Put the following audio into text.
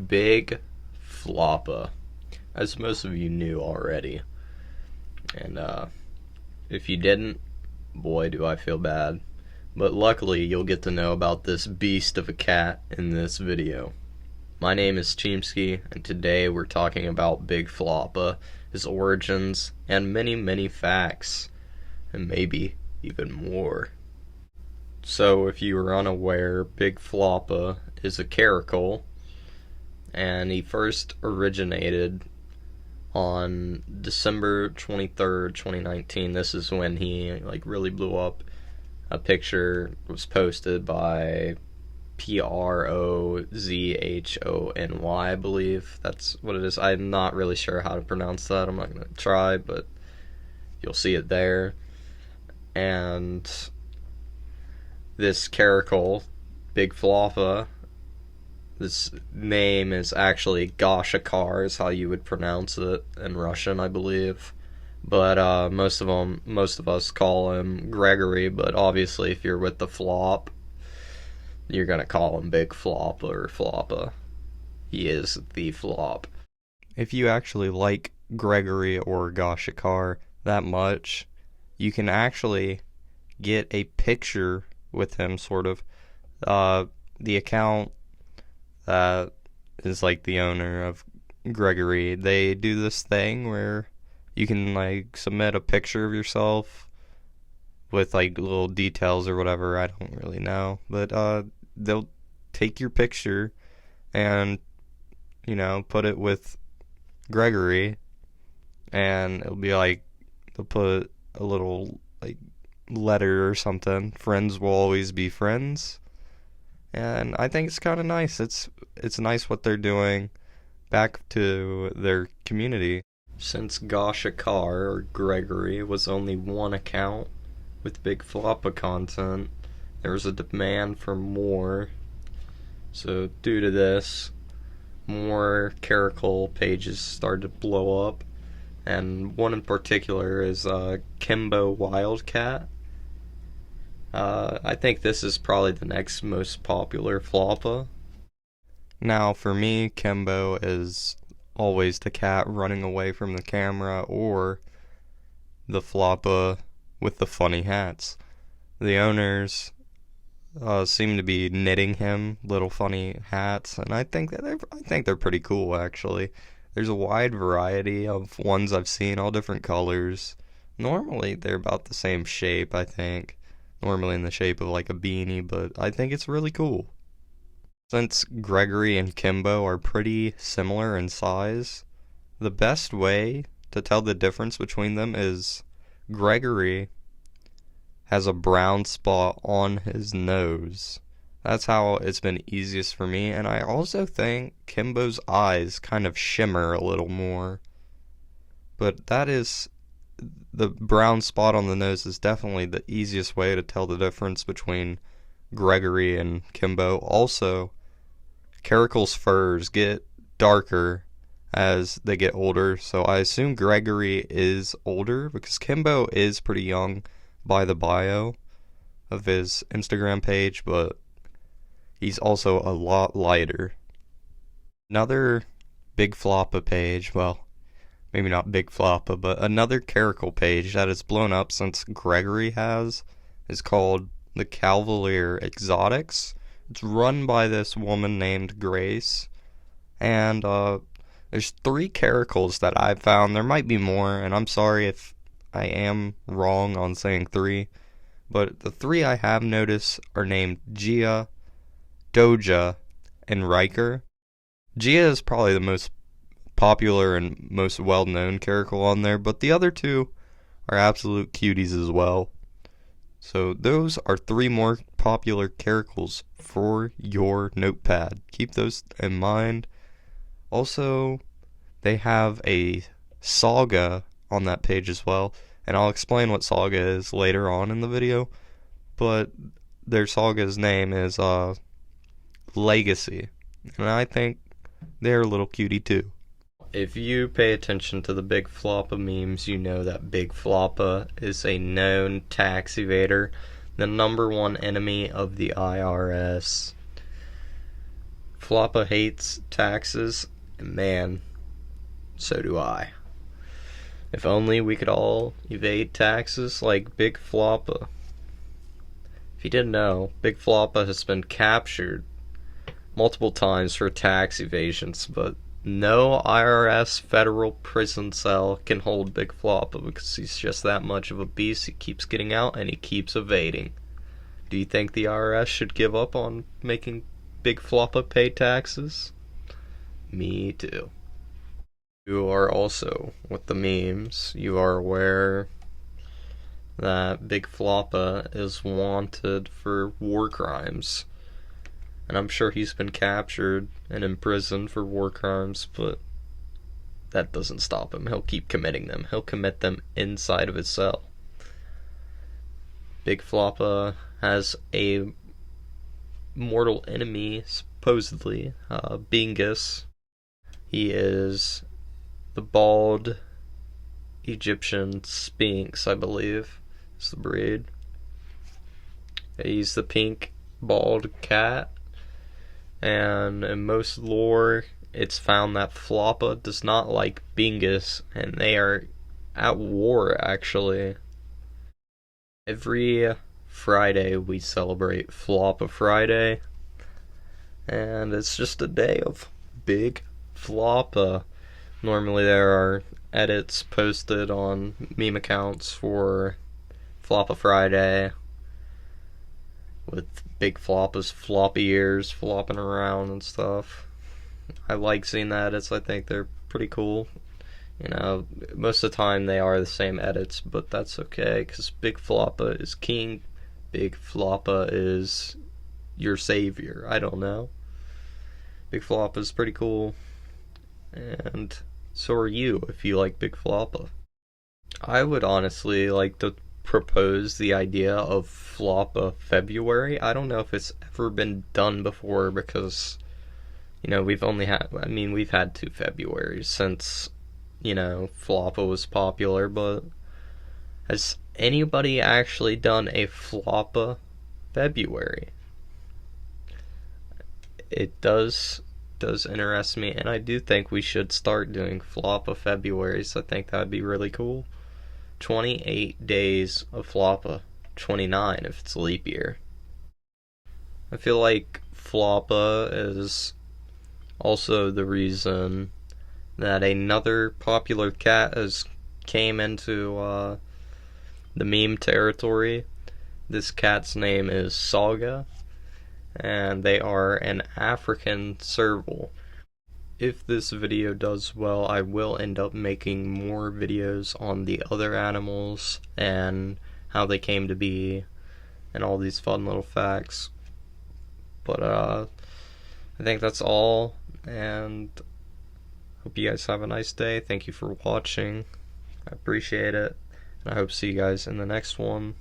Big Floppa, as most of you knew already. And if you didn't, boy do I feel bad. But luckily you'll get to know about this beast of a cat in this video. My name is Chimsky, and today we're talking about Big Floppa, his origins, and many facts, and maybe even more. So if you are unaware, Big Floppa is a caracal, and he first originated on December 23rd, 2019. This is when he really blew up. A picture was posted by Prozhony, I believe that's what it is. I'm not really sure how to pronounce that. I'm not going to try, but you'll see it there. And this caracal, Big Floppa, this name is actually Gashakar, is how you would pronounce it in Russian, I believe. But most of us call him Gregory, but obviously if you're with the Flop, you're gonna call him Big Floppa or Floppa. He is the Flop. If you actually like Gregory or Gashakar that much, you can actually get a picture with him, sort of. The account that is the owner of Gregory, they do this thing where you can submit a picture of yourself with little details or whatever. I don't really know, but they'll take your picture and put it with Gregory, and it'll be they'll put a little letter or something. Friends will always be friends, and I think it's kind of nice. It's nice what they're doing back to their community. Since Gashakar, or Gregory, was only one account with Big Floppa content, there was a demand for more. So due to this, more caracal pages started to blow up, and one in particular is Kimbo Wildcat. I think this is probably the next most popular Floppa. Now for me, Kimbo is always the cat running away from the camera, or the Floppa with the funny hats. The owners seem to be knitting him little funny hats, and I think they're pretty cool actually. There's a wide variety of ones I've seen, all different colors. Normally they're about the same shape, I think. Normally in the shape of a beanie, but I think it's really cool. Since Gregory and Kimbo are pretty similar in size, the best way to tell the difference between them is Gregory has a brown spot on his nose. That's how it's been easiest for me, and I also think Kimbo's eyes kind of shimmer a little more. But the brown spot on the nose is definitely the easiest way to tell the difference between Gregory and Kimbo. Also, caracal's furs get darker as they get older, so I assume Gregory is older because Kimbo is pretty young by the bio of his Instagram page, but he's also a lot lighter. Another Big Floppa page, well, maybe not Big Floppa, but another caracal page that has blown up since Gregory has, is called the Cavalier Exotics. It's run by this woman named Grace, and there's 3 caracals that I've found. There might be more, and I'm sorry if I am wrong on saying 3, but the 3 I have noticed are named Gia, Doja, and Riker. Gia is probably the most popular and most well-known caracal on there, but the other 2 are absolute cuties as well. So those are 3 more popular caracals for your notepad. Keep those in mind. Also, they have a saga on that page as well, and I'll explain what saga is later on in the video, but their saga's name is Legacy, and I think they're a little cutie too. If you pay attention to the Big Floppa memes, you know that Big Floppa is a known tax evader, the #1 enemy of the IRS. Floppa hates taxes, and man, so do I. If only we could all evade taxes like Big Floppa. If you didn't know, Big Floppa has been captured multiple times for tax evasions, but no IRS federal prison cell can hold Big Floppa because he's just that much of a beast. He keeps getting out and he keeps evading. Do you think the IRS should give up on making Big Floppa pay taxes? Me too. You are also, with the memes, you are aware that Big Floppa is wanted for war crimes. And I'm sure he's been captured and imprisoned for war crimes, but that doesn't stop him. He'll keep committing them. He'll commit them inside of his cell. Big Floppa has a mortal enemy, supposedly, Bingus. He is the bald Egyptian Sphinx, I believe, is the breed. He's the pink bald cat, and in most lore, it's found that Floppa does not like Bingus, and they are at war, actually. Every Friday we celebrate Floppa Friday, and it's just a day of Big Floppa. Normally there are edits posted on meme accounts for Floppa Friday with Big Floppa's floppy ears flopping around and stuff. I like seeing the edits. I think they're pretty cool. You know, most of the time they are the same edits, but that's okay because Big Floppa is king. Big Floppa is your savior. I don't know. Big Floppa is pretty cool, and so are you if you like Big Floppa. I would honestly like to propose the idea of Floppa February. I don't know if it's ever been done before because, you know, we've had 2 Februaries since, you know, Floppa was popular, but has anybody actually done a Floppa February? It does interest me, and I do think we should start doing Floppa Februarys. I think that'd be really cool. 28 days of Floppa, 29 if it's a leap year. I feel like Floppa is also the reason that another popular cat has came into the meme territory. This cat's name is Saga, and they are an African serval. If this video does well, I will end up making more videos on the other animals and how they came to be and all these fun little facts. But I think that's all, and hope you guys have a nice day. Thank you for watching. I appreciate it, and I hope to see you guys in the next one.